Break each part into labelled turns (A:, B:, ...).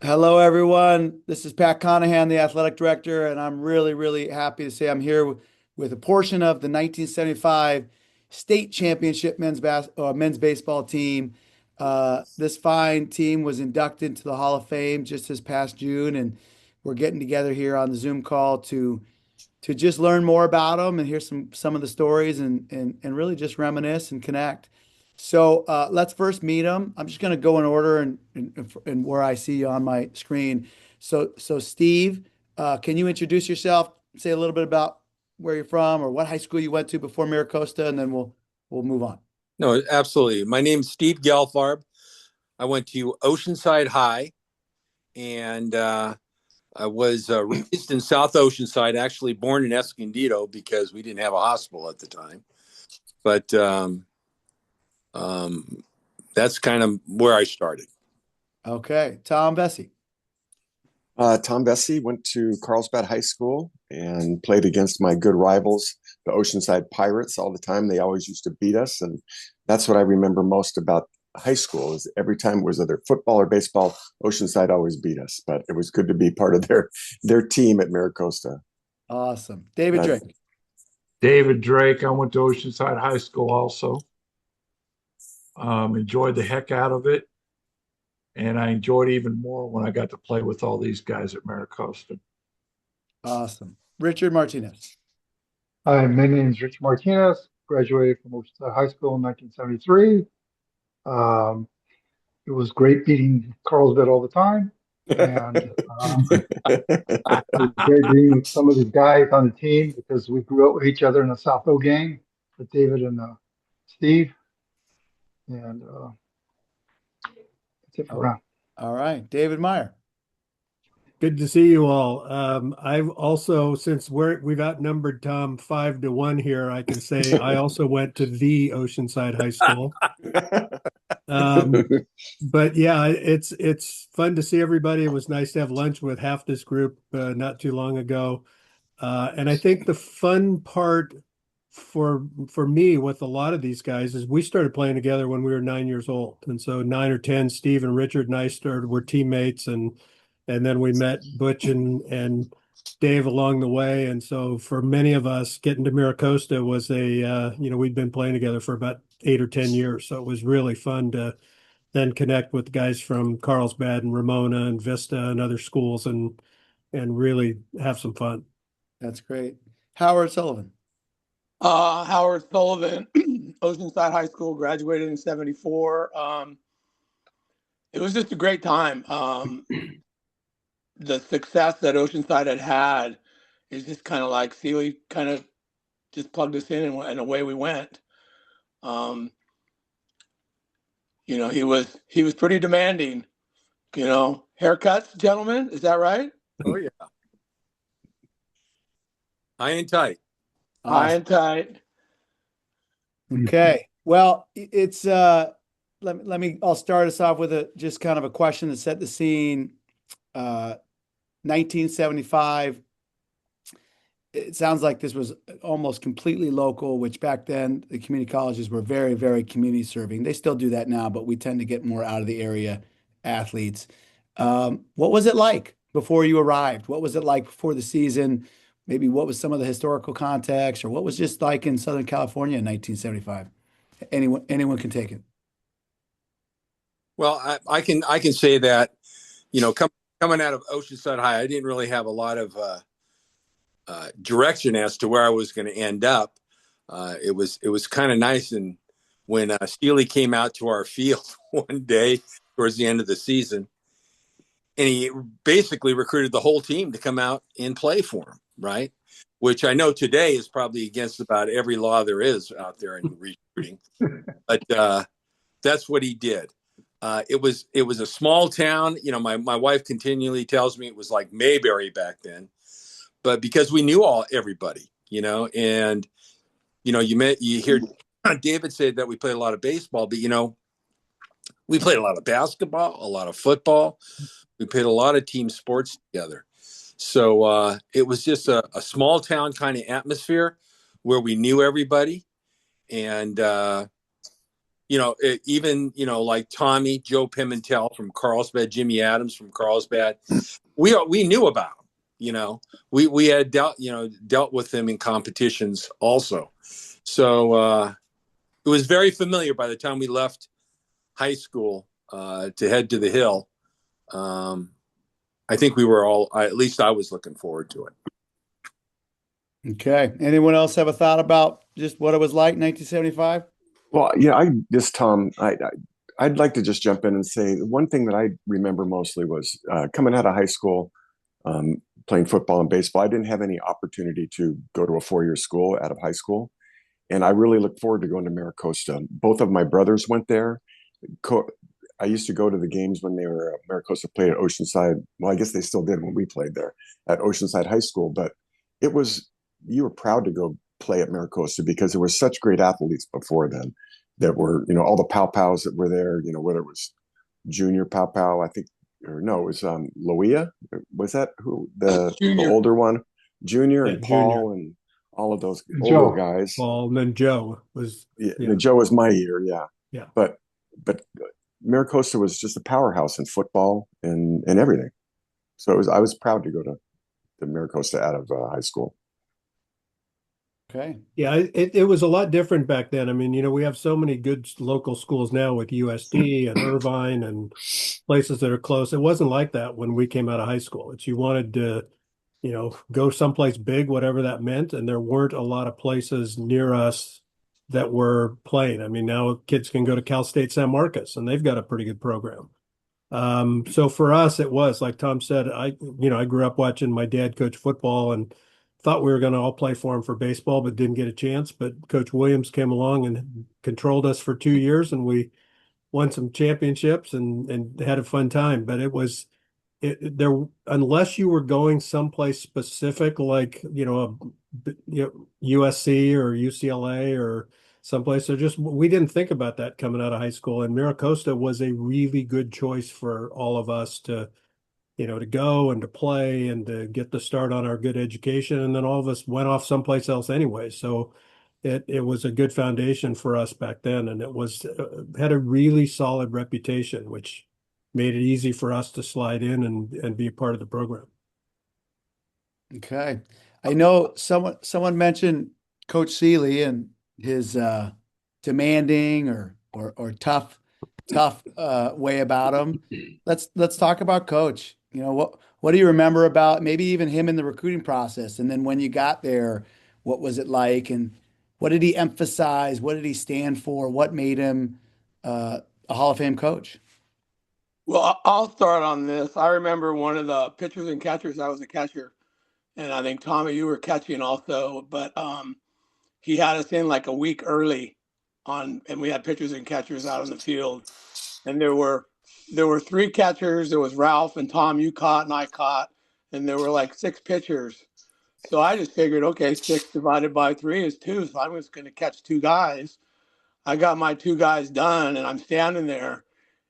A: Hello, everyone. This is Pat Conahan, the athletic director, and I'm really, really happy to say I'm here with a portion of the 1975 state championship men's baseball team. This fine team was inducted into the Hall of Fame just this past June, and we're getting together here on the Zoom call to just learn more about them and hear some of the stories and really just reminisce and connect. So let's first meet them. I'm just going to go in order and where I see you on my screen. So Steve, can you introduce yourself? Say a little bit about where you're from or what high school you went to before MiraCosta, and then we'll move on.
B: No, absolutely. My name's Steve Gelfarb. I went to Oceanside High, and I was raised in South Oceanside, actually born in Escondido because we didn't have a hospital at the time. But um, that's kind of where I started.
A: Okay, Tom Bessie.
C: Tom Bessie went to Carlsbad High School and played against my good rivals, the Oceanside Pirates, all the time. They always used to beat us, and that's what I remember most about high school. Is every time it was either football or baseball, Oceanside always beat us. But it was good to be part of their team at MiraCosta.
A: Awesome. David
C: And
A: Drake.
D: David Drake. I went to Oceanside High School also. Enjoyed the heck out of it. And I enjoyed even more when I got to play with all these guys at MiraCosta.
A: Awesome. Richard Martinez.
E: Hi, my name is Rich Martinez, graduated from Oceanside High School in 1973. Um, it was great beating Carlsbad all the time, and it was great being with some of these guys on the team because we grew up with each other in the South O gang with David and Steve, and that's it for now.
A: All right, David Meyer.
F: Good to see you all. I've also, since we've outnumbered Tom 5-1 here, I can say I also went to the Oceanside High School. But yeah, it's fun to see everybody. It was nice to have lunch with half this group not too long ago. And I think the fun part for me with a lot of these guys is we started playing together when we were 9 years old. And so 9 or 10, Steve and Richard and I were teammates, and then we met Butch and Dave along the way. And so for many of us, getting to MiraCosta was we'd been playing together for about 8 or 10 years. So it was really fun to then connect with guys from Carlsbad and Ramona and Vista and other schools and really have some fun.
A: That's great. Howard Sullivan.
G: Howard Sullivan, Oceanside High School, graduated in '74. It was just a great time. The success that Oceanside had is just kind of like Sealy kind of just plugged us in and away we went. He was pretty demanding. Haircuts, gentlemen, is that right?
B: Oh yeah, high and tight.
G: High and tight.
A: Okay. Well, it's I'll start us off with just kind of a question to set the scene. 1975. It sounds like this was almost completely local, which back then the community colleges were very, very community serving. They still do that now, but we tend to get more out of the area athletes. What was it like before you arrived? What was it like before the season? Maybe what was some of the historical context, or what was just like in Southern California in 1975? Anyone can take it.
B: Well, I can say that, coming out of Oceanside High, I didn't really have a lot of direction as to where I was going to end up. It was kind of nice, and when Steely came out to our field one day towards the end of the season, and he basically recruited the whole team to come out and play for him, right? Which I know today is probably against about every law there is out there in recruiting, but that's what he did. It was a small town. My wife continually tells me it was like Mayberry back then, but because we knew everybody, and you hear David say that we played a lot of baseball, but we played a lot of basketball, a lot of football. We played a lot of team sports together. So it was just a small town kind of atmosphere where we knew everybody. And even like Tommy, Joe Pimentel from Carlsbad, Jimmy Adams from Carlsbad, we knew about them. We had dealt with them in competitions also, so it was very familiar by the time we left high school to head to the Hill. I think we were all, at least I was looking forward to it.
A: Okay. Anyone else have a thought about just what it was like in 1975?
C: Well, yeah, Tom, I'd like to just jump in and say one thing that I remember mostly was coming out of high school, playing football and baseball. I didn't have any opportunity to go to a 4-year school out of high school. And I really looked forward to going to MiraCosta. Both of my brothers went there. I used to go to the games when they were MiraCosta played at Oceanside. Well, I guess they still did when we played there at Oceanside High School. But you were proud to go play at MiraCosta because there were such great athletes before then that were, all the Pow Pows that were there, whether it was Junior Pow Pow, I think, or no, it was Loia. Was that who the older one? Junior and Paul and all of those older guys.
F: Paul and then Joe was
C: Joe was my year,
F: yeah.
C: But MiraCosta was just a powerhouse in football and everything. So I was proud to go to MiraCosta out of high school.
A: Okay.
F: Yeah, it was a lot different back then. I mean, we have so many good local schools now with USD and Irvine and places that are close. It wasn't like that when we came out of high school. You wanted to, go someplace big, whatever that meant. And there weren't a lot of places near us that were playing. I mean, now kids can go to Cal State San Marcos and they've got a pretty good program. So for us, it was like Tom said, I grew up watching my dad coach football and thought we were going to all play for him for baseball, but didn't get a chance. But Coach Williams came along and controlled us for 2 years, and we won some championships and had a fun time. But unless you were going someplace specific, like USC or UCLA or someplace, we didn't think about that coming out of high school. And MiraCosta was a really good choice for all of us to go and to play and to get the start on our good education. And then all of us went off someplace else anyway. So it was a good foundation for us back then. And it had a really solid reputation, which made it easy for us to slide in and be a part of the program.
A: Okay. I know someone mentioned Coach Seeley and his demanding or tough way about him. Let's talk about Coach. What do you remember about maybe even him in the recruiting process? And then when you got there, what was it like? And what did he emphasize? What did he stand for? What made him a Hall of Fame coach?
G: Well, I'll start on this. I remember one of the pitchers and catchers. I was a catcher, and I think Tommy, you were catching also. But he had us in like a week early and we had pitchers and catchers out on the field, and there were 3 catchers. There was Ralph and Tom. You caught and I caught, and there were like 6 pitchers. So I just figured, okay, 6 divided by 3 is 2. So I'm just going to catch 2 guys. I got my 2 guys done, and I'm standing there.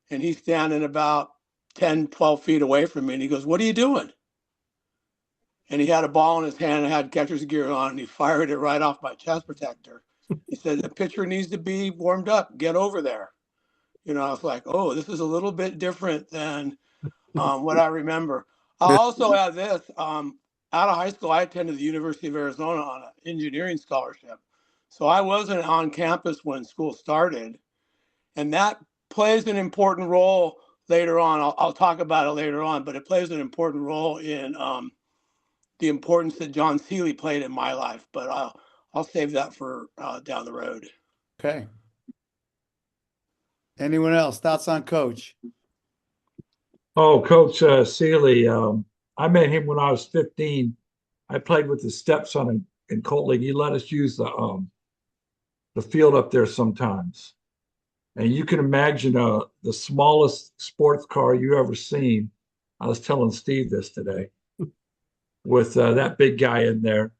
G: And he's standing about 10, 12 feet away from me. And he goes, "What are you doing?" And he had a ball in his hand and had catcher's gear on. And he fired it right off my chest protector. He said, "The pitcher needs to be warmed up. Get over there." I was like, oh, this is a little bit different than what I remember. I'll also add this. Out of high school, I attended the University of Arizona on an engineering scholarship. So I wasn't on campus when school started. And that plays an important role later on. I'll talk about it later on, but it plays an important role in the importance that John Seeley played in my life. But I'll save that for down the road.
A: Okay. Anyone else? Thoughts on Coach?
D: Oh, Coach Seeley. I met him when I was 15. I played with his stepson in Colt League. He let us use the field up there sometimes. And you can imagine the smallest sports car you ever seen. I was telling Steve this today with that big guy in there.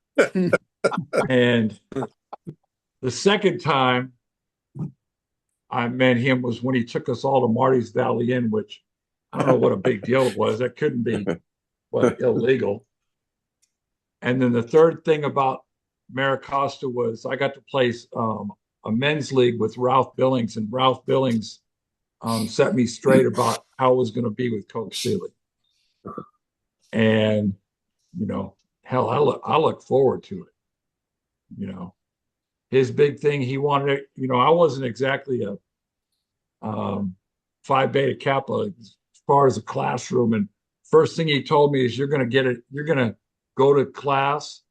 D: And the second time I met him was when he took us all to Marty's Valley Inn, which I don't know what a big deal it was. That couldn't be illegal. And then the third thing about MiraCosta was I got to place a men's league with Ralph Billings, and Ralph Billings set me straight about how it was going to be with Coach Seeley. And, hell, I look forward to it. His big thing, he wanted it, I wasn't exactly a Phi Beta Kappa as far as a classroom. And first thing he told me is, you're going to go to class,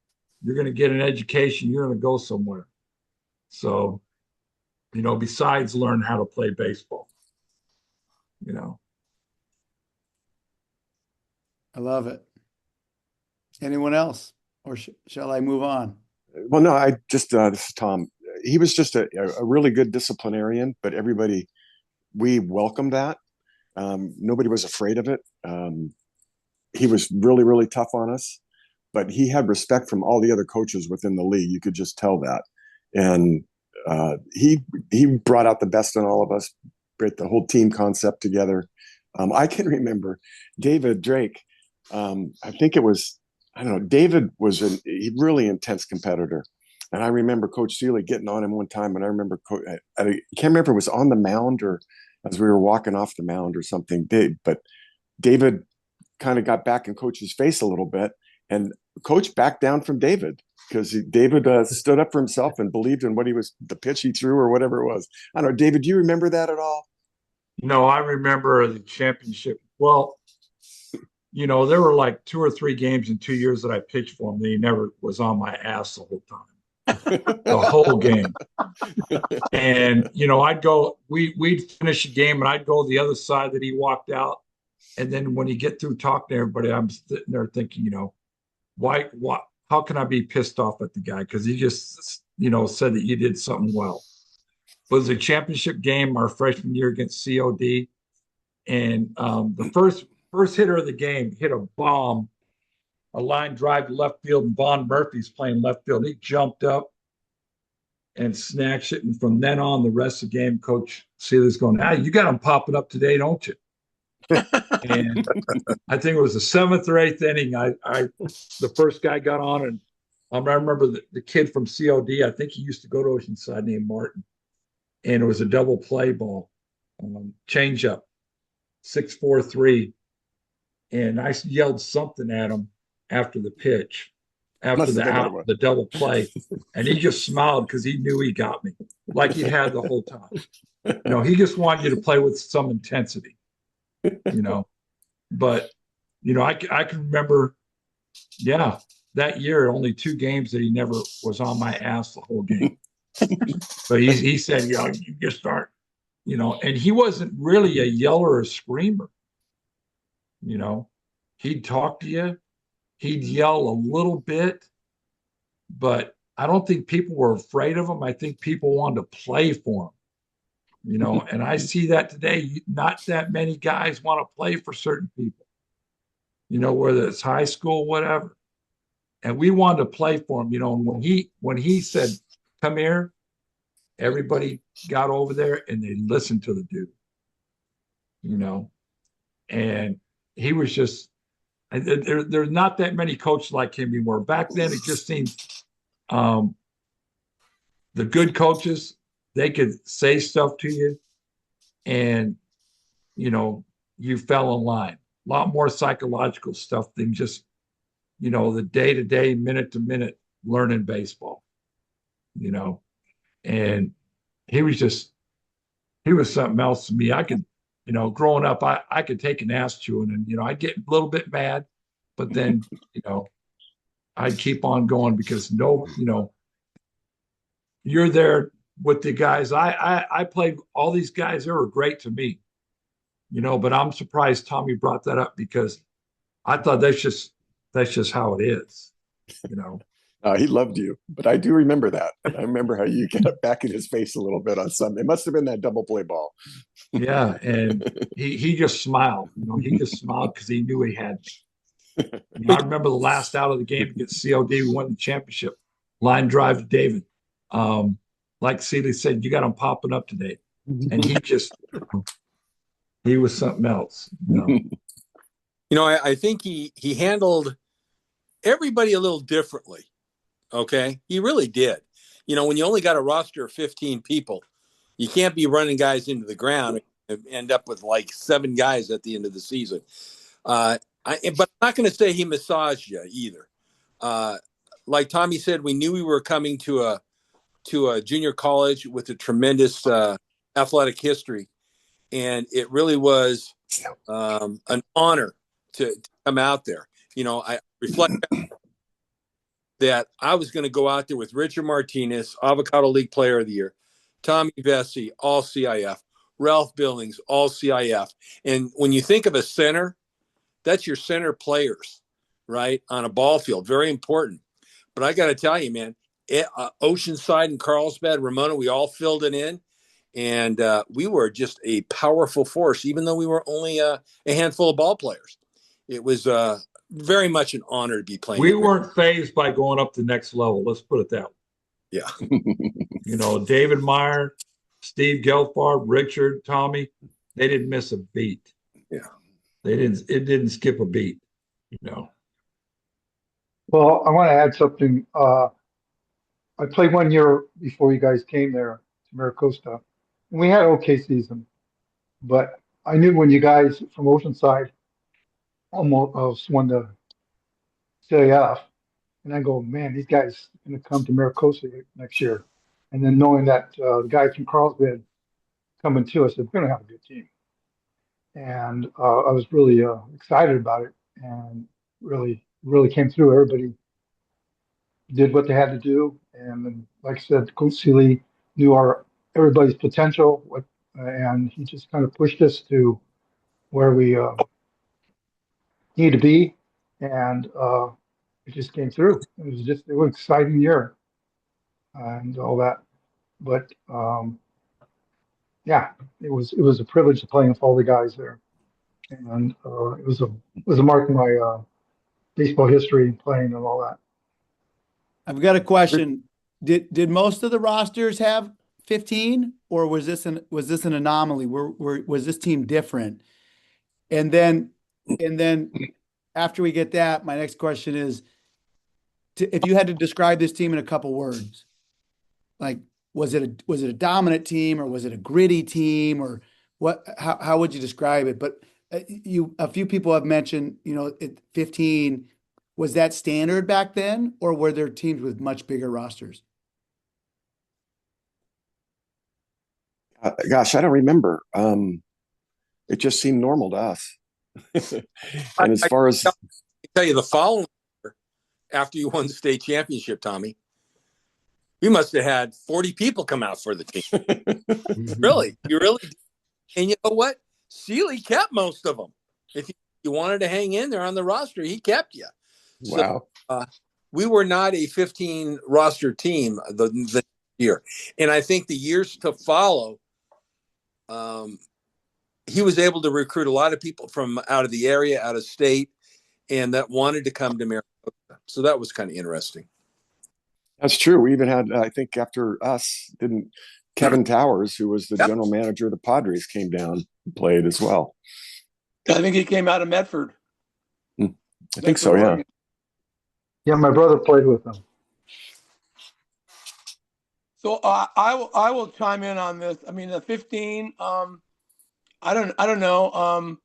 D: you're going to get an education, you're going to go somewhere. So, besides learn how to play baseball,
A: I love it. Anyone else, or shall I move on?
C: Well, no, I just this is Tom. He was just a really good disciplinarian, but we welcomed that. Nobody was afraid of it. He was really, really tough on us, but he had respect from all the other coaches within the league. You could just tell that. And he brought out the best in all of us, brought the whole team concept together. I can remember David Drake. I think it was, I don't know, David was a really intense competitor. And I remember Coach Seeley getting on him one time. And I remember, I can't remember if it was on the mound or as we were walking off the mound or something big, but David kind of got back in Coach's face a little bit. And Coach backed down from David because David stood up for himself and believed in the pitch he threw or whatever it was. I don't know, David, do you remember that at all?
D: No, I remember the championship. Well, there were like 2 or 3 games in 2 years that I pitched for him that he never was on my ass the whole time, the whole game. And, I'd go, we'd finish a game and I'd go the other side that he walked out. And then when he get through talking to everybody, I'm sitting there thinking, why, how can I be pissed off at the guy? Because he just, said that you did something well. It was a championship game our freshman year against COD. And the first hitter of the game hit a bomb, a line drive to left field, and Vaughn Murphy's playing left field. He jumped up and snatched it. And from then on, the rest of the game, Coach Seeley's going, you got him popping up today, don't you? And I think it was the 7th or 8th inning. The first guy got on, and I remember the kid from COD. I think he used to go to Oceanside, named Martin, and it was a double play ball, change up, 6-4-3, and I yelled something at him after the pitch, after the double play, and he just smiled because he knew he got me, like he had the whole time. He just wanted you to play with some intensity. But I can remember, that year only 2 games that he never was on my ass the whole game. But he said, you just start, and he wasn't really a yeller or a screamer. He'd talk to you, he'd yell a little bit, but I don't think people were afraid of him. I think people wanted to play for him. And I see that today. Not that many guys want to play for certain people, whether it's high school, whatever. And we wanted to play for him, and when he said, come here, everybody got over there and they listened to the dude, and he was just, there's not that many coaches like him anymore. Back then, it just seemed the good coaches, they could say stuff to you and, you fell in line. A lot more psychological stuff than just, the day-to-day, minute-to-minute learning baseball, and he was something else to me. I could, growing up, I could take an ass chewing and, I'd get a little bit mad, but then, I'd keep on going because you're there with the guys. I played all these guys. They were great to me, but I'm surprised Tommy brought that up because I thought that's just how it is,
C: He loved you, but I do remember that. I remember how you got back in his face a little bit on Sunday. It must have been that double play ball.
D: Yeah, and he just smiled. He just smiled because he knew he had me. I remember the last out of the game against COD. We won the championship. Line drive to David. Like Seeley said, you got him popping up today, and he was something else.
B: I think he handled everybody a little differently. Okay, he really did. You know, when you only got a roster of 15 people, you can't be running guys into the ground and end up with like 7 guys at the end of the season. But I'm not going to say he massaged you either. Like Tommy said, we knew we were coming to a junior college with a tremendous athletic history, and it really was an honor to come out there. You know, I reflect that I was going to go out there with Richard Martinez, Avocado League Player of the Year, Tommy Vesey, all CIF, Ralph Billings, all CIF. And when you think of a center, that's your center players, right, on a ball field. Very important. But I got to tell you, man, Oceanside and Carlsbad, Ramona, we all filled it in. And we were just a powerful force, even though we were only a handful of ball players. It was very much an honor to be playing.
D: We weren't fazed by going up the next level. Let's put it that way.
B: Yeah.
D: You know, David Meyer, Steve Gelfard, Richard, Tommy, they didn't miss a beat.
B: Yeah.
D: It didn't skip a beat, you know.
E: Well, I want to add something. I played 1 year before you guys came there to MiraCosta, and we had an okay season. But I knew when you guys from Oceanside almost won the CIF, and I go, man, these guys are going to come to MiraCosta next year. And then knowing that the guys from Carlsbad coming to us, we're going to have a good team. And I was really excited about it, and really came through. Everybody did what they had to do, and then, like I said, Coach Seeley knew everybody's potential, and he just kind of pushed us to where we need to be, and it just came through. It was an exciting year and all that. But yeah, it was a privilege to play with all the guys there, and it was a mark in my baseball history, playing and all that.
A: I've got a question. Did most of the rosters have 15, or was this an anomaly? Was this team different? And then after we get that, my next question is, if you had to describe this team in a couple words, like, was it a dominant team, or was it a gritty team, or what? How would you describe it? But a few people have mentioned, 15. Was that standard back then, or were there teams with much bigger rosters?
C: Gosh, I don't remember. It just seemed normal to us. And as far as
B: I tell you, the following year, after you won the state championship, Tommy, we must have had 40 people come out for the team. Really, you really did. And you know what? Seeley kept most of them. If you wanted to hang in there on the roster, he kept you.
C: Wow.
B: So, we were not a 15 roster team the year. And I think the years to follow, he was able to recruit a lot of people from out of the area, out of state, and that wanted to come to MiraCosta. So that was kind of interesting.
C: That's true. We even had, I think after us, didn't Kevin Towers, who was the general manager of the Padres, came down and played as well.
G: I think he came out of Medford.
C: I think so, yeah.
E: Yeah, my brother played with them.
G: So I will chime in on this. I mean, the 15. I don't know.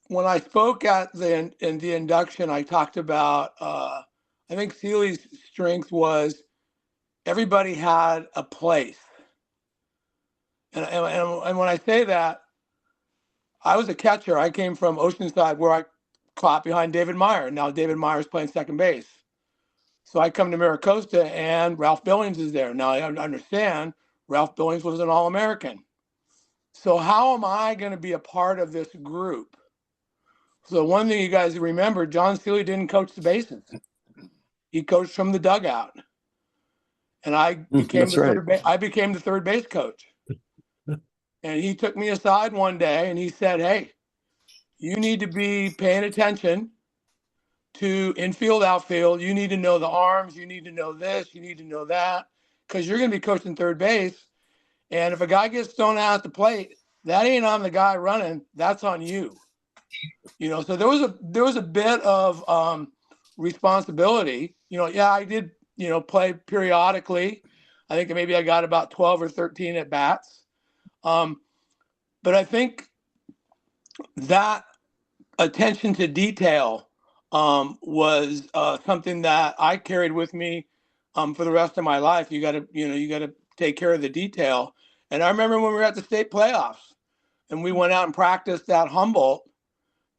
G: When I spoke at the induction, I talked about. I think Seeley's strength was everybody had a place, and when I say that, I was a catcher. I came from Oceanside, where I caught behind David Meyer. Now David Meyer's playing second base. So I come to MiraCosta, and Ralph Billings is there. Now I understand Ralph Billings was an All-American. So how am I going to be a part of this group? So one thing you guys remember, John Seeley didn't coach the bases. He coached from the dugout. And I became the third base coach. And he took me aside one day and he said, hey, you need to be paying attention to infield, outfield. You need to know the arms. You need to know this. You need to know that, because you're going to be coaching third base. And if a guy gets thrown out at the plate, that ain't on the guy running. That's on you. So there was a bit of responsibility. Yeah, I did play periodically. I think maybe I got about 12 or 13 at bats. But I think that attention to detail was something that I carried with me for the rest of my life. You got to take care of the detail. And I remember when we were at the state playoffs and we went out and practiced at Humboldt,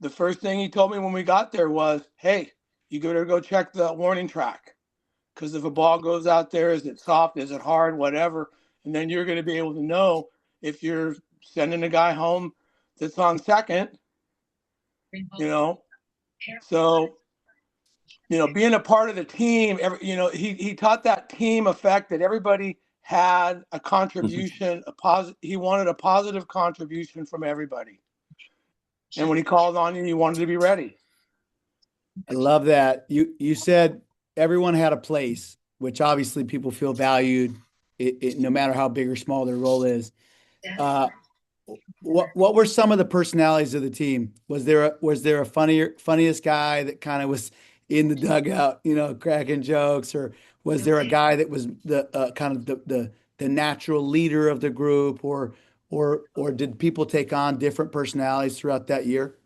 G: the first thing he told me when we got there was, hey, you better go check the warning track. Because if a ball goes out there, is it soft? Is it hard? Whatever. And then you're going to be able to know if you're sending a guy home that's on second, So, being a part of the team, he taught that team effect that everybody had a contribution, he wanted a positive contribution from everybody. And when he called on you, you wanted to be ready.
A: I love that. You said everyone had a place, which obviously people feel valued, no matter how big or small their role is. What were some of the personalities of the team? Was there a funniest guy that kind of was in the dugout, cracking jokes, or was there a guy that was the kind of the natural leader of the group, or did people take on different personalities throughout that year?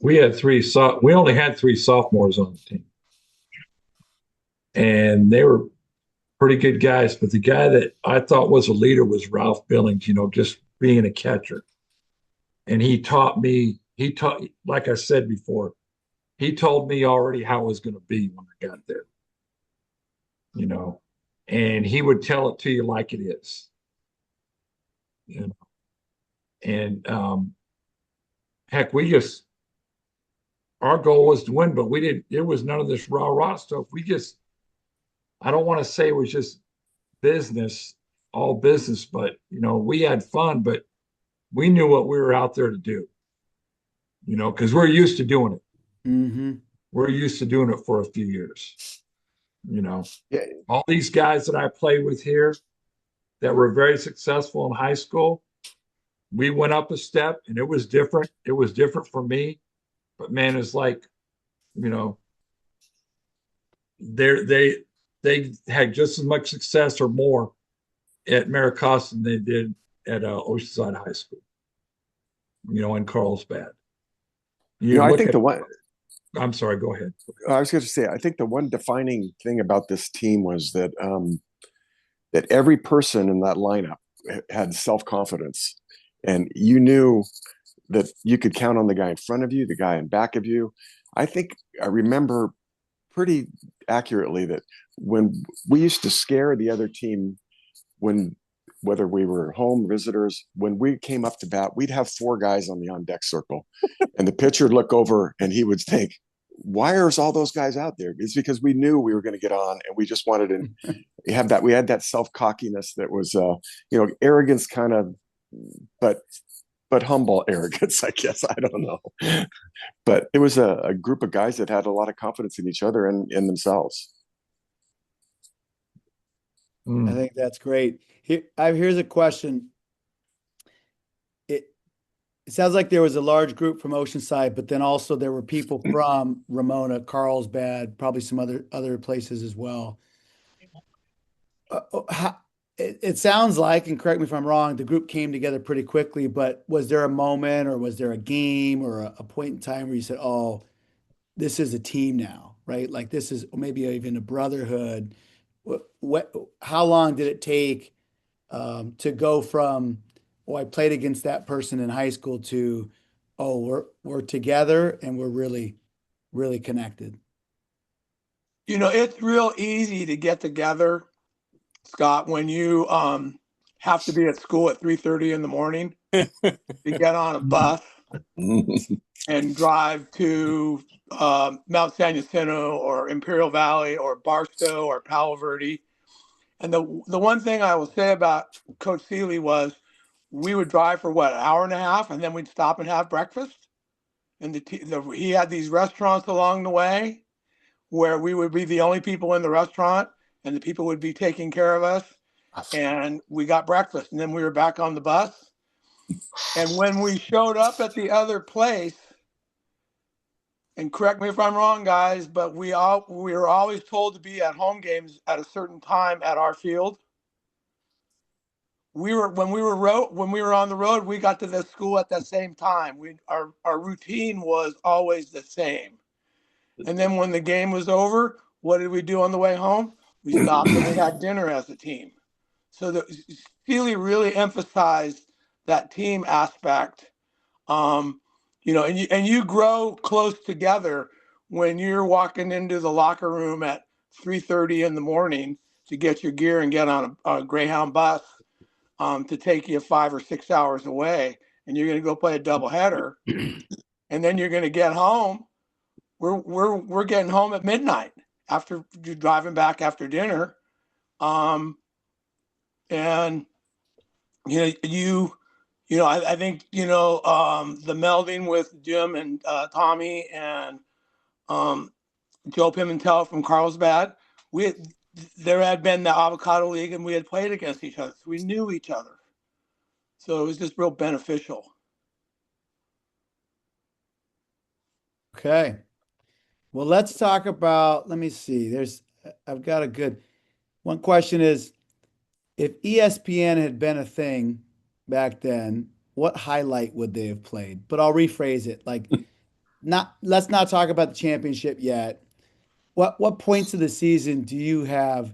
D: We only had three sophomores on the team, and they were pretty good guys. But the guy that I thought was a leader was Ralph Billings, just being a catcher. And like I said before, he told me already how it was going to be when I got there, and he would tell it to you like it is, and heck, our goal was to win, but there was none of this rah-rah stuff. I don't want to say it was just all business, but, we had fun, but we knew what we were out there to do, because we're used to doing it.
A: Mm-hmm.
D: We're used to doing it for a few years,
A: Yeah.
D: All these guys that I played with here that were very successful in high school, we went up a step and it was different. It was different for me, but man, it's like, they had just as much success or more at MiraCosta than they did at Oceanside High School, in Carlsbad.
C: I think
D: I'm sorry, go ahead.
C: I was going to say, I think the one defining thing about this team was that that every person in that lineup had self-confidence, and you knew that you could count on the guy in front of you, the guy in back of you. I remember pretty accurately that when we used to scare the other team, whether we were home visitors, when we came up to bat, we'd have four guys on the on-deck circle, and the pitcher would look over and he would think, why are all those guys out there? It's because we knew we were going to get on, and we just wanted to have that. We had that self-cockiness that was, arrogance kind of, but humble arrogance, I guess. I don't know. But it was a group of guys that had a lot of confidence in each other and in themselves.
A: I think that's great. Here's a question. It sounds like there was a large group from Oceanside, but then also there were people from Ramona, Carlsbad, probably some other places as well. It sounds like, and correct me if I'm wrong, the group came together pretty quickly, but was there a moment or was there a game or a point in time where you said, oh, this is a team now, right? Like this is maybe even a brotherhood. How long did it take to go from, oh, I played against that person in high school to, oh, we're together and we're really, really connected?
G: It's real easy to get together, Scott, when you have to be at school at 3:30 in the morning to get on a bus and drive to Mount San Jacinto or Imperial Valley or Barstow or Palo Verde. And the one thing I will say about Coach Seeley was we would drive for an hour and a half, and then we'd stop and have breakfast. And he had these restaurants along the way where we would be the only people in the restaurant, and the people would be taking care of us. And we got breakfast, and then we were back on the bus. And when we showed up at the other place, and correct me if I'm wrong, guys, but we were always told to be at home games at a certain time at our field. When we were on the road, we got to the school at the same time. Our routine was always the same. And then when the game was over, what did we do on the way home? We stopped and we had dinner as a team. So Steely really emphasized that team aspect. And you grow close together when you're walking into the locker room at 3:30 in the morning to get your gear and get on a Greyhound bus to take you 5 or 6 hours away, and you're going to go play a doubleheader, and then you're going to get home. We're getting home at midnight after you're driving back after dinner, and I think the melding with Jim and Tommy and Joe Pimentel from Carlsbad. There had been the Avocado League, and we had played against each other, so we knew each other. So it was just real beneficial.
A: Okay. Well, let's talk about, let me see. I've got a good one. Question is, if ESPN had been a thing back then, what highlight would they have played? But I'll rephrase it. Let's not talk about the championship yet. What points of the season do you have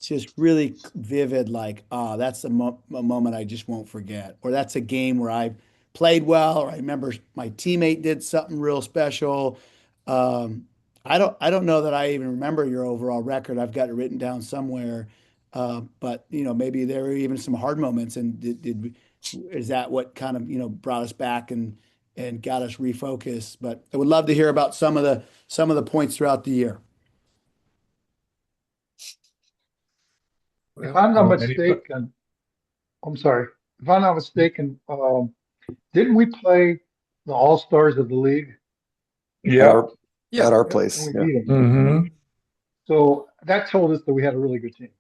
A: just really vivid, like, oh, that's a moment I just won't forget, or that's a game where I played well, or I remember my teammate did something real special. Um, I don't know that I even remember your overall record. I've got it written down somewhere, but maybe there were even some hard moments. And is that what kind of brought us back and got us refocused? But I would love to hear about some of the points throughout the year.
E: If I'm not
D: Well,
E: mistaken, I'm sorry. If I'm not mistaken, didn't we play the All-Stars of the league
C: At
D: yeah.
C: our
B: Yeah.
C: at our
E: and
C: place.
E: we
C: Yeah.
E: beat them?
D: Mm-hmm.
E: So that told us that we had a really good team.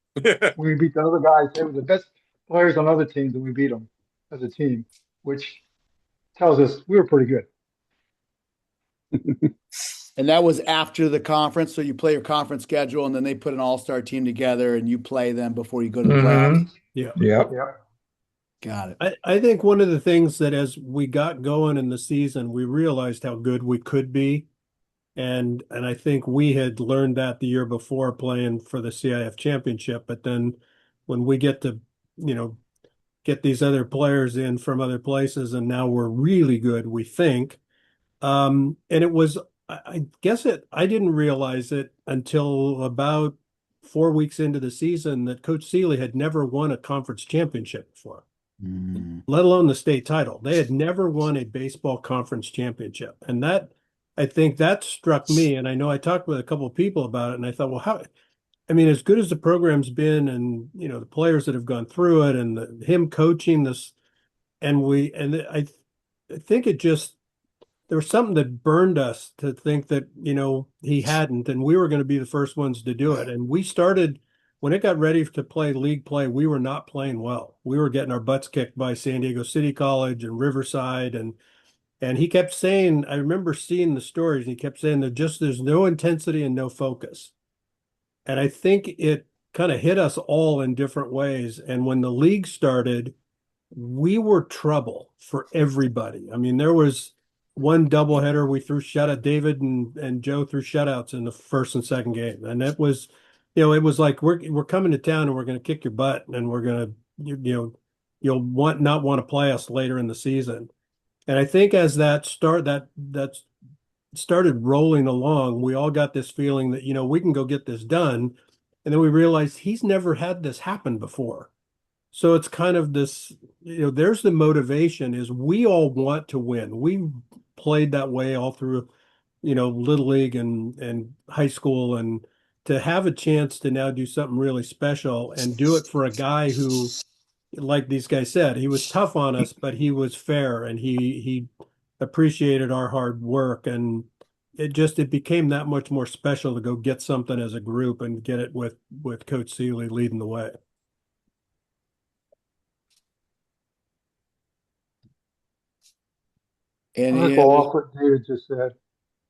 E: When we beat the other guys, they were the best players on other teams, and we beat them as a team, which tells us we were pretty good.
A: And that was after the conference. So you play your conference schedule, and then they put an all-star team together, and you play them before you go to the playoffs.
D: Mm-hmm.
F: Yeah.
D: Yep.
E: Yeah.
A: Got it.
F: I think one of the things that as we got going in the season, we realized how good we could be. And I think we had learned that the year before playing for the CIF championship. But then when we get to, get these other players in from other places, and now we're really good, we think. And it was, I guess I didn't realize it until about 4 weeks into the season that Coach Seeley had never won a conference championship before, let alone the state title. They had never won a baseball conference championship. And I think that struck me. And I know I talked with a couple of people about it, and I thought, well, I mean, as good as the program's been, and the players that have gone through it, and him coaching this, I think it just there was something that burned us to think that he hadn't, and we were going to be the first ones to do it. And we started when it got ready to play league play. We were not playing well. We were getting our butts kicked by San Diego City College and Riverside, and he kept saying, I remember seeing the stories, and he kept saying there's no intensity and no focus. And I think it kind of hit us all in different ways. And when the league started, we were trouble for everybody. I mean, there was one doubleheader we threw shutout. David and Joe threw shutouts in the first and second game, and it was, it was like we're coming to town and we're going to kick your butt, and we're going to, you'll not want to play us later in the season. And I think as that started rolling along, we all got this feeling that, we can go get this done. And then we realized he's never had this happen before. So it's kind of this, there's the motivation is we all want to win. We played that way all through, Little League and high school, and to have a chance to now do something really special and do it for a guy who, like these guys said, he was tough on us, but he was fair, and he appreciated our hard work, and it became that much more special to go get something as a group and get it with Coach Seeley leading the way.
E: I'm
A: And
E: going to go off what David just said.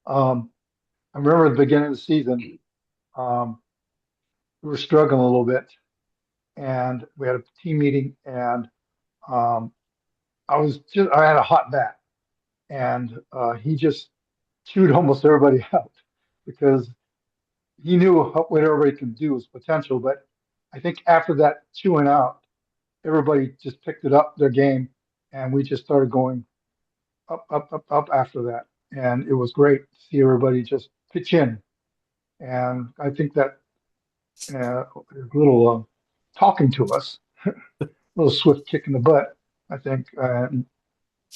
E: I remember at the beginning of the season, um, we were struggling a little bit, and we had a team meeting, and um, I had a hot bat, and he just chewed almost everybody out because he knew what everybody could do was potential. But I think after that chewing out, everybody just picked it up their game, and we just started going up, up, up, up after that. And it was great to see everybody just pitch in. And I think that a little talking to us, a little swift kick in the butt, I think,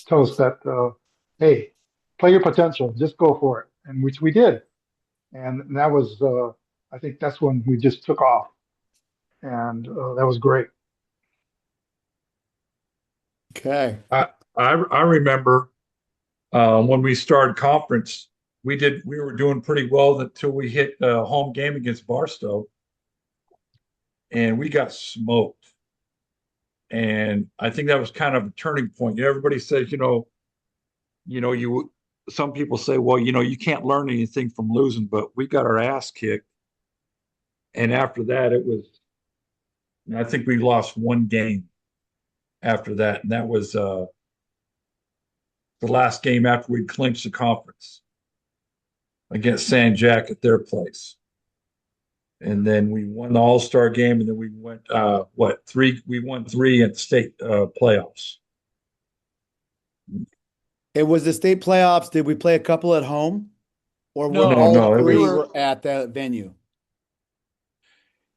E: tell us that, hey, play your potential, just go for it, and which we did. And that was, I think that's when we just took off, and that was great.
A: Okay.
D: I remember when we started conference, we were doing pretty well until we hit a home game against Barstow, and we got smoked. And I think that was kind of a turning point. Everybody says, you some people say, well, you can't learn anything from losing, but we got our ass kicked. And after that, I think we lost one game after that, and that was the last game after we clinched the conference against San Jack at their place. And then we won the All-Star game, and then we went three? We won three at the state playoffs.
A: It was the state playoffs. Did we play a couple at home, or were
G: No,
A: all
D: it
A: three
G: we
D: was
A: were at the venue?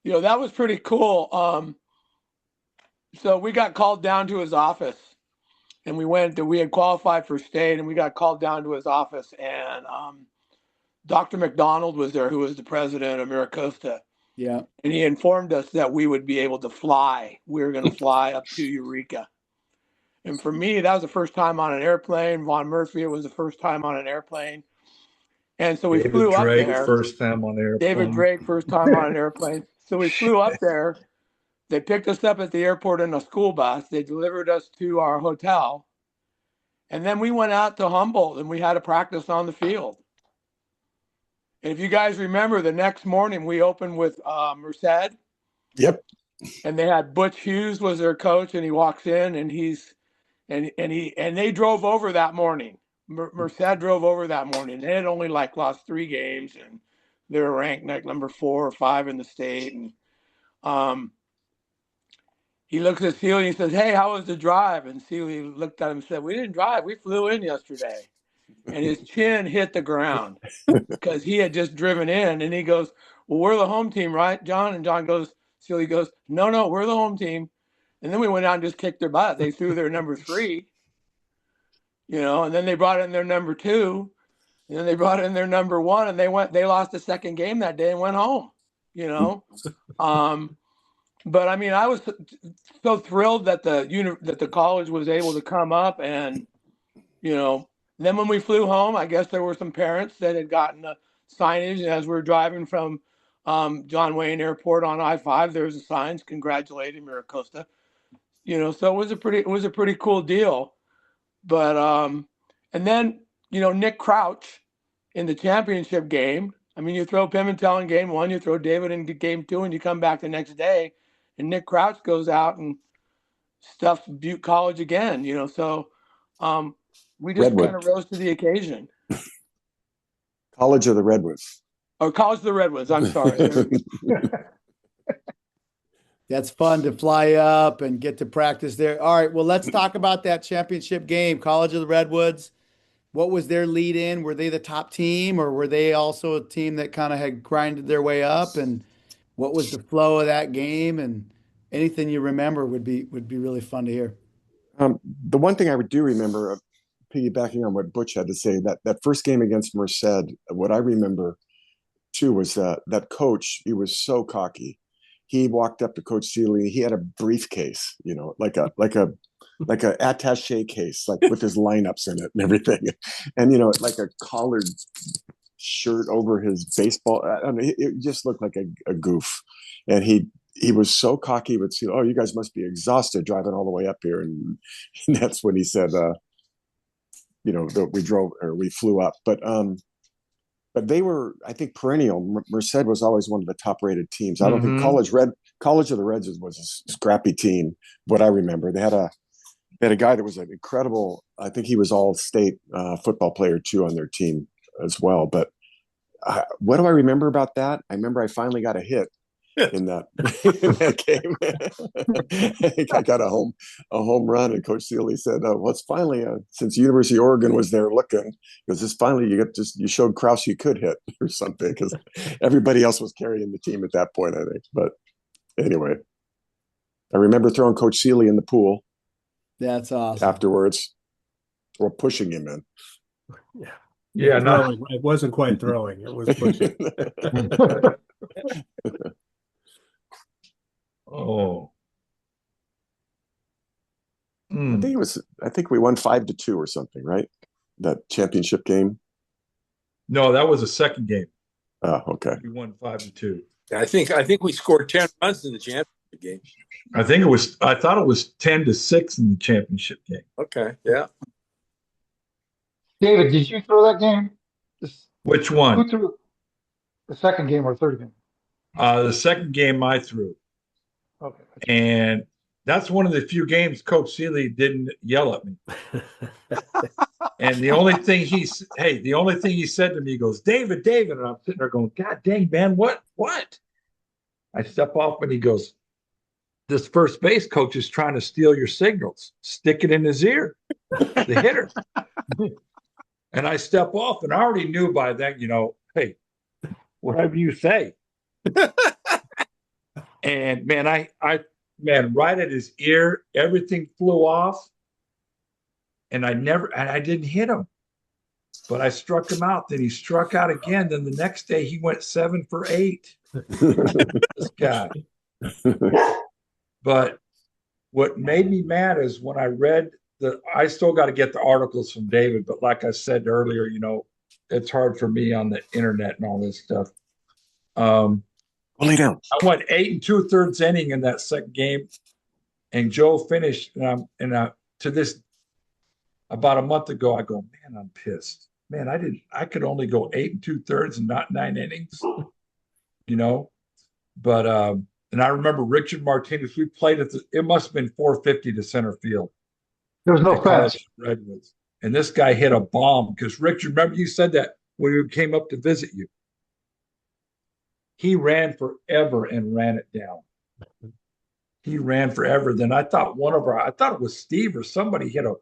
G: that was pretty cool. So we got called down to his office, and we had qualified for state, and we got called down to his office, and Dr. McDonald was there, who was the president of MiraCosta,
A: Yeah.
G: and he informed us that we would be able to fly. We were going to fly up to Eureka. And for me, that was the first time on an airplane. Von Murphy, it was the first time on an airplane. And so we
D: David
G: flew up
D: Drake,
G: there.
D: first time on
G: David
D: airplane.
G: Drake, first time on an airplane. So we flew up there. They picked us up at the airport in a school bus. They delivered us to our hotel. And then we went out to Humboldt and we had a practice on the field. And if you guys remember, the next morning we opened with Merced.
C: Yep.
G: And they had Butch Hughes was their coach, and he walks in and they drove over that morning. Merced drove over that morning. They had only lost 3 games, and they were ranked number 4 or 5 in the state. And he looks at Sealy and he says, "Hey, how was the drive?" And Sealy looked at him and said, "We didn't drive. We flew in yesterday." And his chin hit the ground because he had just driven in. And he goes, "Well, we're the home team, right, John?" And Sealy goes, No, we're the home team." And then we went out and just kicked their butt. They threw their number 3, and then they brought in their number 2, and then they brought in their number 1, and they lost the second game that day and went home, But I mean, I was so thrilled that the college was able to come up, and then when we flew home, I guess there were some parents that had gotten a signage, and as we were driving from John Wayne Airport on I-5, there was a signs congratulating MiraCosta. So it was a pretty cool deal. But and then Nick Crouch in the championship game. I mean, you throw Pimentel in game 1, you throw David in game 2, and you come back the next day, and Nick Crouch goes out and stuffs Butte College again. So we just
C: Redwood.
G: kind of rose to the occasion.
C: College of the Redwoods.
G: Or College of the Redwoods. I'm sorry.
A: That's fun to fly up and get to practice there. All right, well, let's talk about that championship game, College of the Redwoods. What was their lead in? Were they the top team, or were they also a team that kind of had grinded their way up? And what was the flow of that game? And anything you remember would be really fun to hear.
C: The one thing I do remember, piggybacking on what Butch had to say, that first game against Merced, what I remember too was that coach, he was so cocky. He walked up to Coach Seeley. He had a briefcase, like a attaché case, like with his lineups in it and everything, and like a collared shirt over his baseball. I don't know, it just looked like a goof, and he was so cocky. Would say, "Oh, you guys must be exhausted driving all the way up here," and that's when he said, that we flew up, but but they were, I think, perennial. Merced was always one of the top-rated teams. I don't think
D: Mhm.
C: College of the Reds was a scrappy team. What I remember, they had a guy that was an incredible. I think he was all-state football player too on their team as well. But what do I remember about that? I remember I finally got a hit in that in that game. I think I got a home run, and Coach Seeley said, "Well, it's finally since University of Oregon was there looking, because this finally you showed Krause you could hit or something, because everybody else was carrying the team at that point, I think." But anyway, I remember throwing Coach Seeley in the pool
A: That's awesome.
C: afterwards, or pushing him in.
D: Yeah, no.
F: Throwing. It wasn't quite throwing. It was pushing.
D: Oh.
C: I think we won 5-2 or something, right? That championship game.
D: No, that was a second game.
C: Oh, okay.
D: We won 5-2.
B: I think we scored 10 runs in the championship game.
D: I thought it was 10-6 in the championship game.
B: Okay, yeah.
E: David, did you throw that game?
D: Which
E: Who
D: one?
E: threw the second game or third game?
D: The second game I threw.
E: Okay.
D: And that's one of the few games Coach Seeley didn't yell at me. And the only thing he said to me, he goes, David, and I'm sitting there going, God dang, man, what? I step off and he goes, this first base coach is trying to steal your signals. Stick it in his ear, the hitter. And I step off, and I already knew by then, hey, whatever you say. And man, I right at his ear, everything flew off. And I didn't hit him, but I struck him out. Then he struck out again. Then the next day he went 7 for 8. This guy. But what made me mad is when I read I still got to get the articles from David, but like I said earlier, it's hard for me on the internet and all this stuff.
C: Lay down.
D: I went 8 2/3 inning in that second game, and Joe finished. To this, about a month ago, I go, man, I'm pissed. Man, I could only go 8 2/3 and not 9 innings, But and I remember Richard Martinez. We played it must have been 450 to center field.
E: There was no fence.
D: College Redwoods, and this guy hit a bomb because Richard. Remember you said that when we came up to visit you. He ran forever and ran it down. He ran forever. Then I thought I thought it was Steve or somebody hit a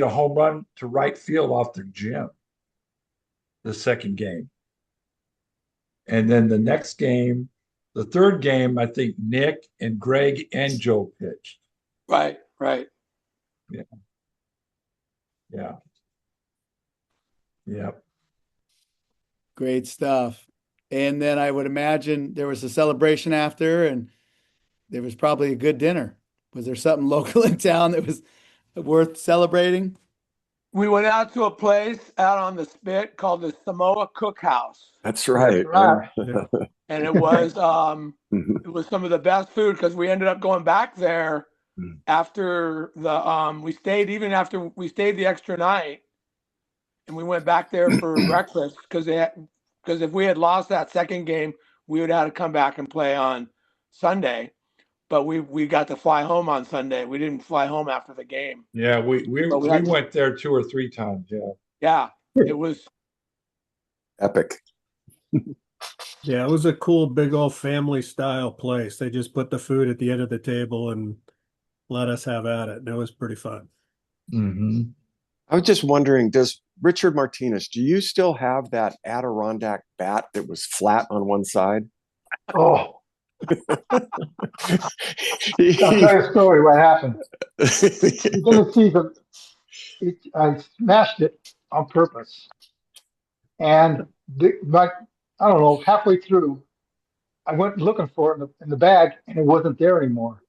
D: home run to right field off their gym. The second game. And then the next game, the third game, I think Nick and Greg and Joe pitched.
G: Right.
D: Yeah.
A: Great stuff. And then I would imagine there was a celebration after, and there was probably a good dinner. Was there something local in town that was worth celebrating?
G: We went out to a place out on the Spit called the Samoa Cookhouse.
C: That's right.
G: And it was some of the best food because we ended up going back there after we stayed the extra night, and we went back there for breakfast because if we had lost that second game, we would have to come back and play on Sunday. But we got to fly home on Sunday. We didn't fly home after the game.
D: Yeah, we went there 2 or 3 times. Yeah.
G: Yeah, it was
C: epic.
F: Yeah, it was a cool, big old family style place. They just put the food at the end of the table and let us have at it. And it was pretty fun.
D: Mm-hmm.
C: I was just wondering, does Richard Martinez, do you still have that Adirondack bat that was flat on one side?
E: Oh. I'll tell you a story what happened. You're gonna see I smashed it on purpose. And I don't know, halfway through, I went looking for it in the bag, and it wasn't there anymore.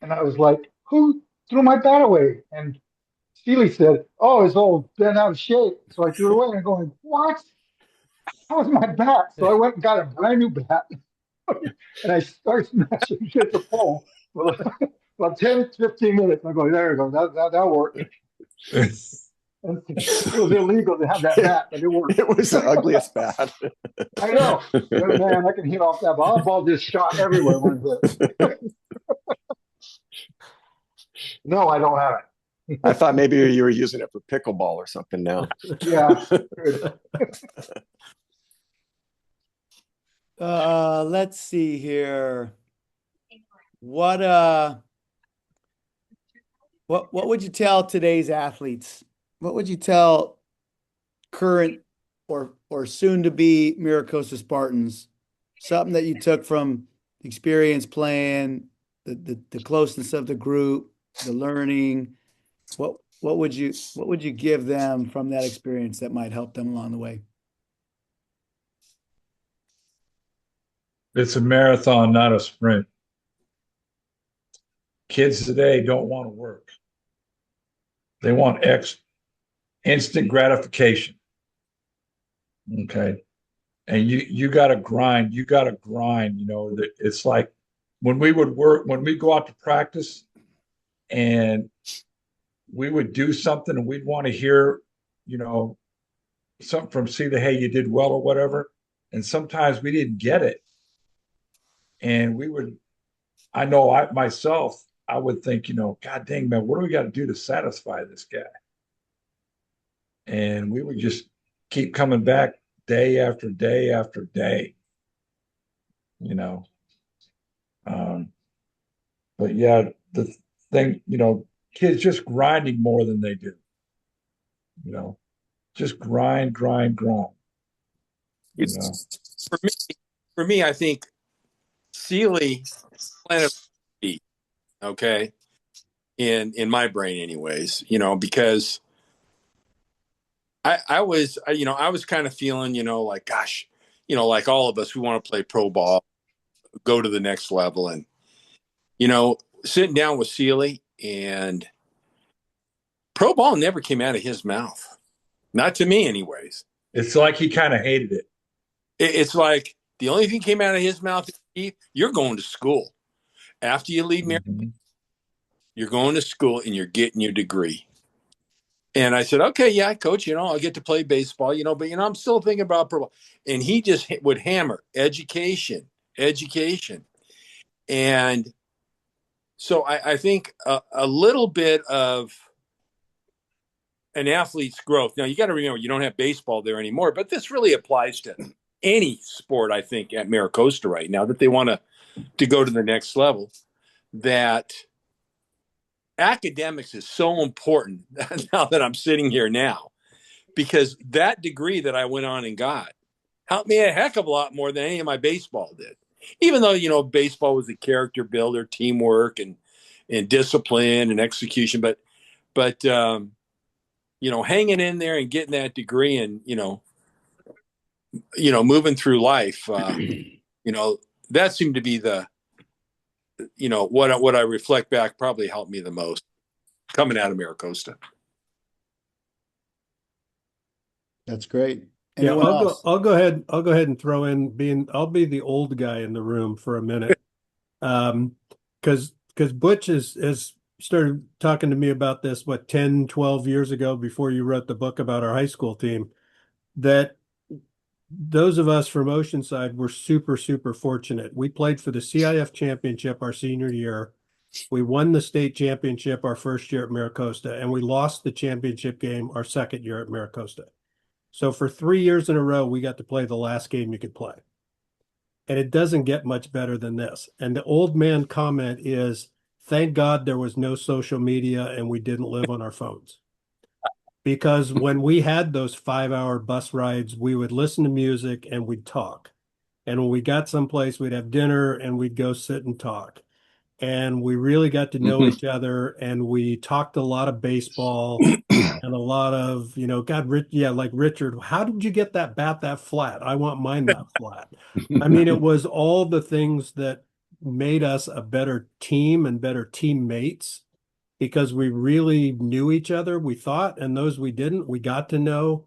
E: And I was like, who threw my bat away? And Steely said, oh, it's all bent out of shape. So I threw it away, and I'm going, what? That was my bat. So I went and got a brand new bat. And I started smashing it at the pole for about 10, 15 minutes. I'm going, there you go. That worked. And it was illegal to have that bat, but it worked.
C: It was the ugliest bat.
E: I know. But man, I can hit off that ball. That ball just shot everywhere when it hit. No, I don't have it.
C: I thought maybe you were using it for pickleball or something now.
E: Yeah, good.
A: Let's see here. What would you tell today's athletes? What would you tell current or soon to be MiraCosta Spartans? Something that you took from experience playing, the closeness of the group, the learning. What would you give them from that experience that might help them along the way?
D: It's a marathon, not a sprint. Kids today don't want to work. They want instant gratification. Okay. And you got to grind. You got to grind. That it's like when we go out to practice and we would do something and we'd want to hear, something from Celia, hey, you did well or whatever. And sometimes we didn't get it. And I know I would think, God dang, man, what do we got to do to satisfy this guy? And we would just keep coming back day after day after day, But yeah, the thing, kids just grinding more than they do, just grind, grind, grind.
B: For me, I think Sealy planted feet, okay, in my brain, anyways. Because I was kind of feeling, like, gosh, like all of us, we want to play pro ball, go to the next level, and sitting down with Sealy, and pro ball never came out of his mouth, not to me, anyways.
D: It's like he kind of hated it.
B: It's like the only thing came out of his mouth is, you're going to school. After you leave MiraCosta, you're going to school and you're getting your degree. And I said, okay, yeah, coach, I'll get to play baseball, but, I'm still thinking about pro ball. And he just would hammer education. And so I think a little bit of an athlete's growth. Now, you got to remember, you don't have baseball there anymore, but this really applies to any sport, I think, at MiraCosta right now, that they want to go to the next level, that academics is so important now that I'm sitting here now, because that degree that I went on and got helped me a heck of a lot more than any of my baseball did. Even though, baseball was a character builder, teamwork and discipline and execution, but hanging in there and getting that degree and, moving through life, that seemed to be the, what I reflect back probably helped me the most coming out of MiraCosta.
A: That's great.
F: Yeah,
A: Anyone else?
F: I'll go ahead and throw in I'll be the old guy in the room for a minute. Because Butch has started talking to me about this, 10, 12 years ago, before you wrote the book about our high school team, that those of us from Oceanside were super, super fortunate. We played for the CIF championship our senior year. We won the state championship our first year at MiraCosta, and we lost the championship game our second year at MiraCosta. So for 3 years in a row, we got to play the last game you could play. And it doesn't get much better than this. And the old man comment is, thank God there was no social media and we didn't live on our phones. Because when we had those 5-hour bus rides, we would listen to music and we'd talk. And when we got someplace, we'd have dinner and we'd go sit and talk. And we really got to know each other, and we talked a lot of baseball and a lot of, like Richard, how did you get that bat that flat? I want mine that flat. I mean, it was all the things that made us a better team and better teammates, because we really knew each other, we thought, and those we didn't, we got to know.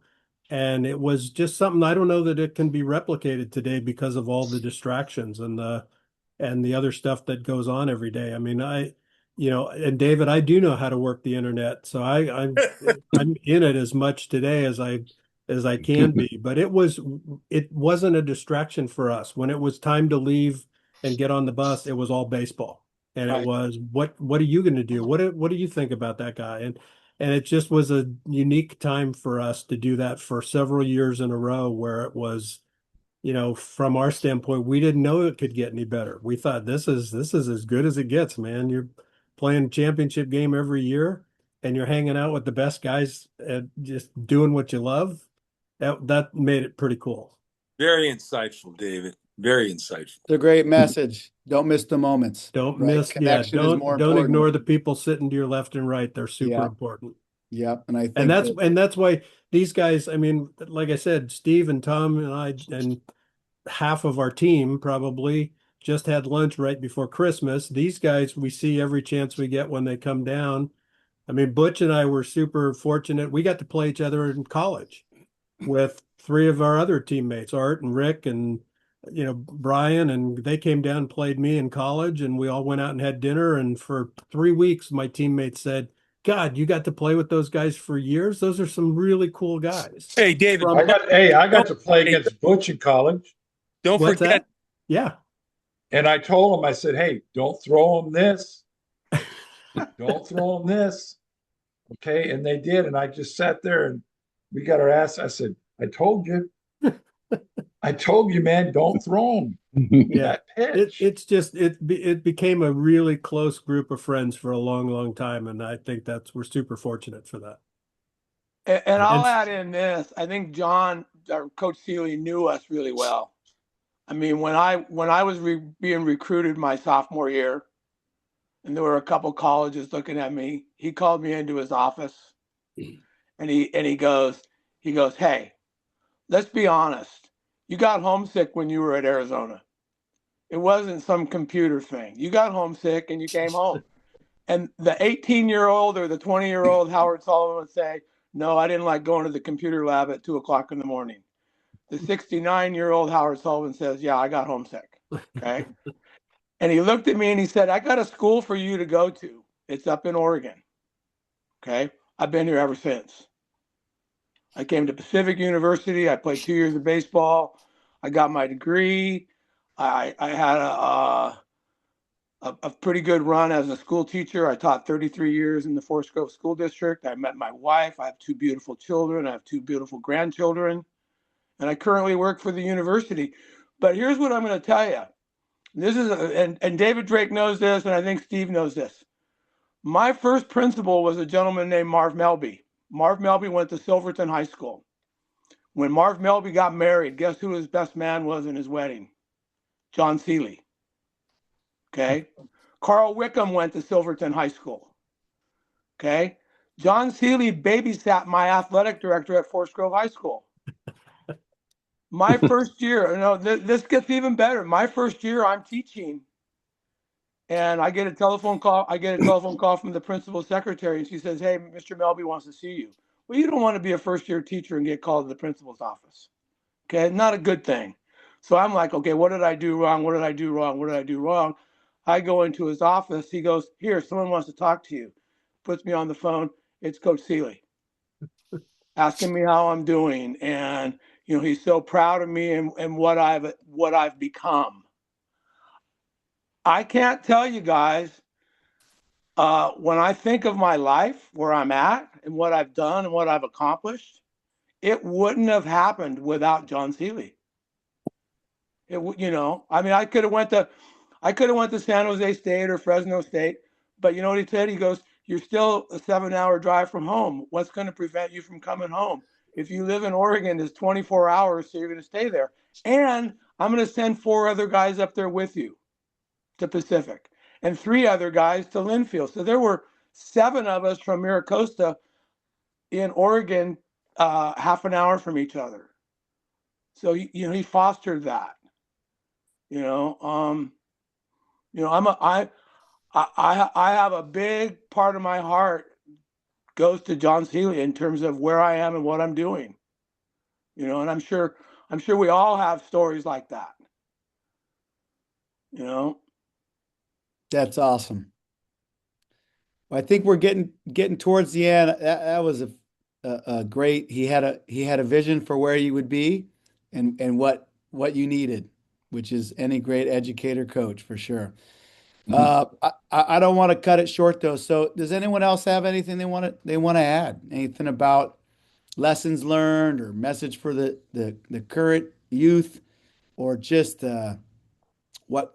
F: And it was just something, I don't know that it can be replicated today because of all the distractions and the other stuff that goes on every day. I mean, and David, I do know how to work the internet, so I'm in it as much today as I can be. But it wasn't a distraction for us. When it was time to leave and get on the bus, it was all baseball, and it
G: Right.
F: was what are you going to do? What do you think about that guy? And it just was a unique time for us to do that for several years in a row, where it was, from our standpoint, we didn't know it could get any better. We thought this is as good as it gets, man. You're playing championship game every year and you're hanging out with the best guys and just doing what you love. That made it pretty cool.
B: Very insightful, David. Very insightful.
A: It's a great message. Don't miss the moments.
F: Don't
A: Right?
F: miss, yeah,
A: Connection is more
F: don't
A: important.
F: ignore the people sitting to your left and right. They're super
A: Yeah.
F: important.
A: Yep. And I
F: And
A: think that
F: that's why these guys, I mean, like I said, Steve and Tom and I and half of our team probably just had lunch right before Christmas. These guys we see every chance we get when they come down. I mean, Butch and I were super fortunate. We got to play each other in college with three of our other teammates, Art and Rick and Brian, and they came down and played me in college, and we all went out and had dinner. And for 3 weeks, my teammates said, "God, you got to play with those guys for years. Those are some really cool guys."
B: Hey, David,
F: From
D: I got to play against Butch in college.
B: don't
F: what's
B: forget.
F: that? Yeah.
D: And I told him, I said, hey, don't throw him this. Don't throw him this. Okay. And they did. And I just sat there and we got our ass. I said, I told you. I told you, man, don't throw him
F: Yeah.
D: that pitch.
F: It became a really close group of friends for a long, long time. And I think we're super fortunate for that.
G: And I'll
F: And
G: add in this. I think John, or Coach Seeley, knew us really well. I mean, when I was being recruited my sophomore year, and there were a couple colleges looking at me, he called me into his office, and he goes, "Hey, let's be honest. You got homesick when you were at Arizona. It wasn't some computer thing. You got homesick and you came home." And the 18-year-old or the 20-year-old Howard Sullivan would say, "No, I didn't like going to the computer lab at 2 o'clock in the morning." The 69-year-old Howard Sullivan says, "Yeah, I got homesick." Okay. And he looked at me and he said, "I got a school for you to go to. It's up in Oregon." Okay. I've been here ever since. I came to Pacific University. I played 2 years of baseball. I got my degree. I had a pretty good run as a school teacher. I taught 33 years in the Forest Grove School District. I met my wife. I have 2 beautiful children. I have 2 beautiful grandchildren. And I currently work for the university. But here's what I'm going to tell you. This is, and David Drake knows this, and I think Steve knows this. My first principal was a gentleman named Marv Melby. Marv Melby went to Silverton High School. When Marv Melby got married, guess who his best man was in his wedding? John Seeley. Okay. Carl Wickham went to Silverton High School. Okay. John Seeley babysat my athletic director at Forest Grove High School. My first year, this gets even better. My first year, I'm teaching, and I get a telephone call. I get a telephone call from the principal's secretary, and she says, "Hey, Mr. Melby wants to see you." Well, you don't want to be a first-year teacher and get called to the principal's office. Okay, not a good thing. So I'm like, okay, what did I do wrong? What did I do wrong? What did I do wrong? I go into his office. He goes, "Here, someone wants to talk to you." Puts me on the phone. It's Coach Seeley asking me how I'm doing, and he's so proud of me and what I've become. I can't tell you guys, when I think of my life, where I'm at, and what I've done and what I've accomplished, it wouldn't have happened without John Seeley. I mean, I could have went to San Jose State or Fresno State, but you know what he said? He goes, "You're still a 7-hour drive from home. What's going to prevent you from coming home? If you live in Oregon, it's 24 hours, so you're going to stay there. And I'm going to send 4 other guys up there with you to Pacific and 3 other guys to Linfield." So there were 7 of us from MiraCosta in Oregon, half an hour from each other. So he fostered that. I have a big part of my heart goes to John Seeley in terms of where I am and what I'm doing. And I'm sure we all have stories like that.
A: That's awesome. I think we're getting towards the end. That was a great. He had a vision for where you would be, and what you needed, which is any great educator coach for sure. I don't want to cut it short though. So does anyone else have anything they want to add? Anything about lessons learned or message for the current youth, or just what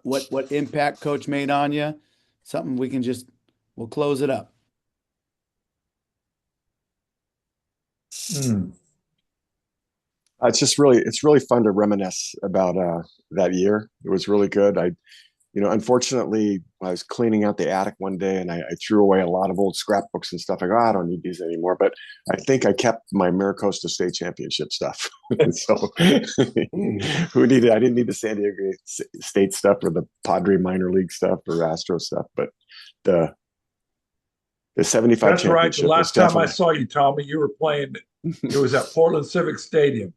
A: impact coach made on you? Something we'll close it up.
C: It's really fun to reminisce about that year. It was really good. Unfortunately, I was cleaning out the attic one day and I threw away a lot of old scrapbooks and stuff. I go, I don't need these anymore. But I think I kept my MiraCosta State Championship stuff. And so who needed? I didn't need the San Diego State stuff or the Padre minor league stuff or Astro stuff, but the 75
D: That's right. The
C: championship was
D: last time I
C: definitely.
D: saw you, Tommy, you were playing. It was at Portland Civic Stadium.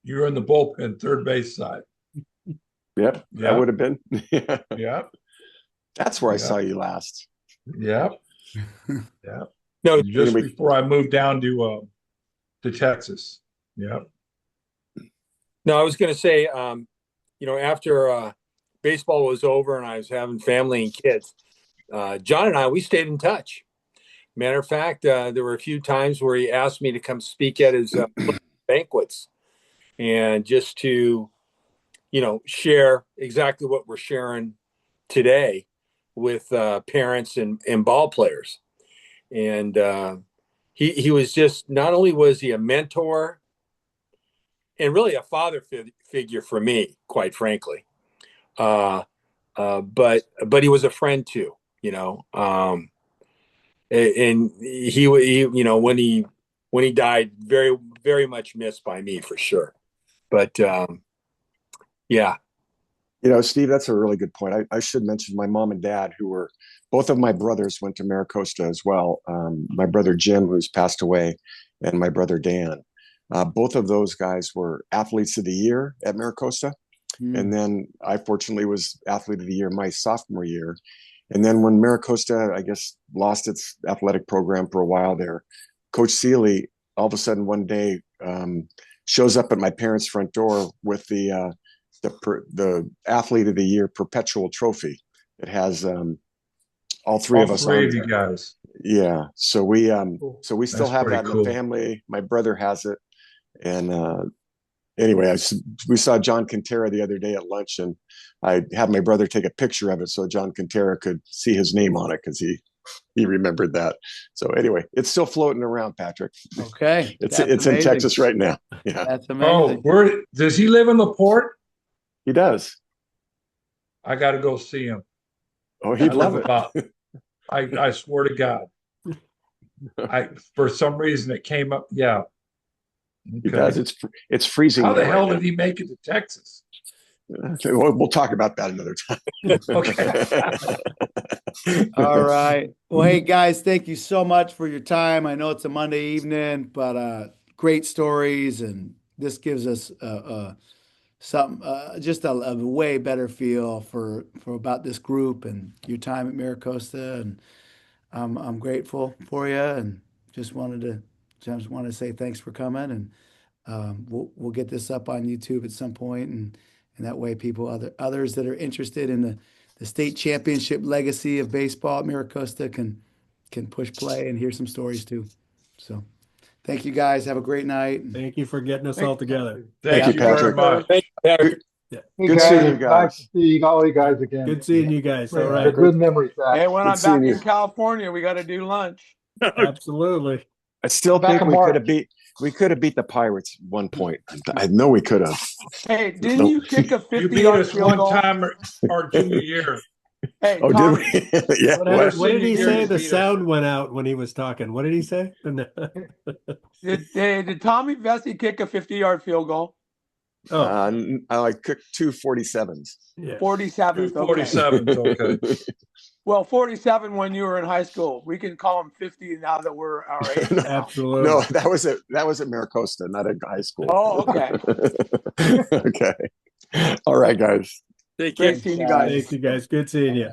D: You were in the bullpen, third base side.
C: Yep, that
D: Yep.
C: would have been.
D: Yep.
C: That's where I
D: Yep.
C: saw you last.
D: Yep. Yep.
B: No,
D: Just
C: Anyway.
D: before I moved down to Texas. Yep.
B: no, I was going to say, after baseball was over and I was having family and kids, John and we stayed in touch. Matter of fact, there were a few times where he asked me to come speak at his banquets, and just to, share exactly what we're sharing today with parents and ball players. And he was just, not only was he a mentor and really a father figure for me, quite frankly, but he was a friend too, and he when he died, very, very much missed by me for sure. But yeah.
C: Steve, that's a really good point. I should mention my mom and dad, who were both of my brothers went to MiraCosta as well. My brother Jim, who's passed away, and my brother Dan. Both of those guys were athletes of the year at MiraCosta. And then I fortunately was athlete of the year my sophomore year. And then when MiraCosta, I guess, lost its athletic program for a while there, Coach Seeley all of a sudden one day shows up at my parents' front door with the athlete of the year perpetual trophy. It has all three of us on
D: of you
C: there.
D: guys.
C: Yeah. So we still
D: That's
C: have
D: pretty
C: that in
D: cool.
C: the family. My brother has it. And anyway, we saw John Quintera the other day at lunch, and I had my brother take a picture of it so John Quintera could see his name on it because he remembered that. So anyway, it's still floating around, Patrick.
A: Okay.
C: It's
A: That's
C: in
A: amazing.
C: Texas right now. Yeah,
A: That's
D: Oh,
A: amazing.
D: where does he live in the port?
C: he does.
D: I got to go see him.
C: Oh, he'd
D: I
C: love
D: live
C: it.
D: about. I swear to God. For some reason it came up. Yeah.
C: He does. It's freezing.
D: How the
C: there
D: hell
C: right
D: did he make it to Texas?
C: now. We'll talk about that another time.
A: All right. Well, hey guys, thank you so much for your time. I know it's a Monday evening, but great stories, and this gives us just a way better feel for about this group and your time at MiraCosta, and I'm grateful for you, and just wanted to say thanks for coming, and we'll get this up on YouTube at some point, and that way others that are interested in the state championship legacy of baseball at MiraCosta can push play and hear some stories too. So thank you guys. Have a great night.
F: Thank you for getting us all together.
D: Thank
C: you,
D: you very
C: Patrick.
D: much.
B: Thank you, Patrick.
E: Hey
C: Good
E: guys,
C: seeing you
E: it's
C: guys.
E: nice to see all you guys again.
F: Good seeing you guys. All
E: They're
F: right.
E: good memories. Zach.
G: Hey, when
C: Good
G: I'm
C: seeing
G: back
C: you.
G: in California, we got to do lunch.
F: Absolutely.
C: I still
E: Back
C: think
E: in
C: we
E: March.
C: could have beat the Pirates at one point. I know we could have.
G: Hey, didn't you kick a
D: You beat
G: 50-yard
D: us
G: field
D: one
G: goal?
D: time our junior year.
G: Hey,
C: Oh,
G: Tommy,
C: did we? Yeah.
F: What did he
D: Senior
F: say?
D: year,
F: The
D: you beat us.
F: sound went out when he was talking. What did he say?
G: did Tommy Vesey kick a 50-yard field goal?
F: Oh,
C: I cooked 247s.
F: yeah.
G: 47.
D: 247. Okay.
G: Well, 47 when you were in high school. We can call them 50 now that we're our age.
C: No,
F: Absolutely.
C: No, that was at MiraCosta, not at high school.
G: Oh, okay.
C: Okay. All right, guys.
B: Take care.
G: Great seeing you guys.
F: Thank you guys. Good seeing you.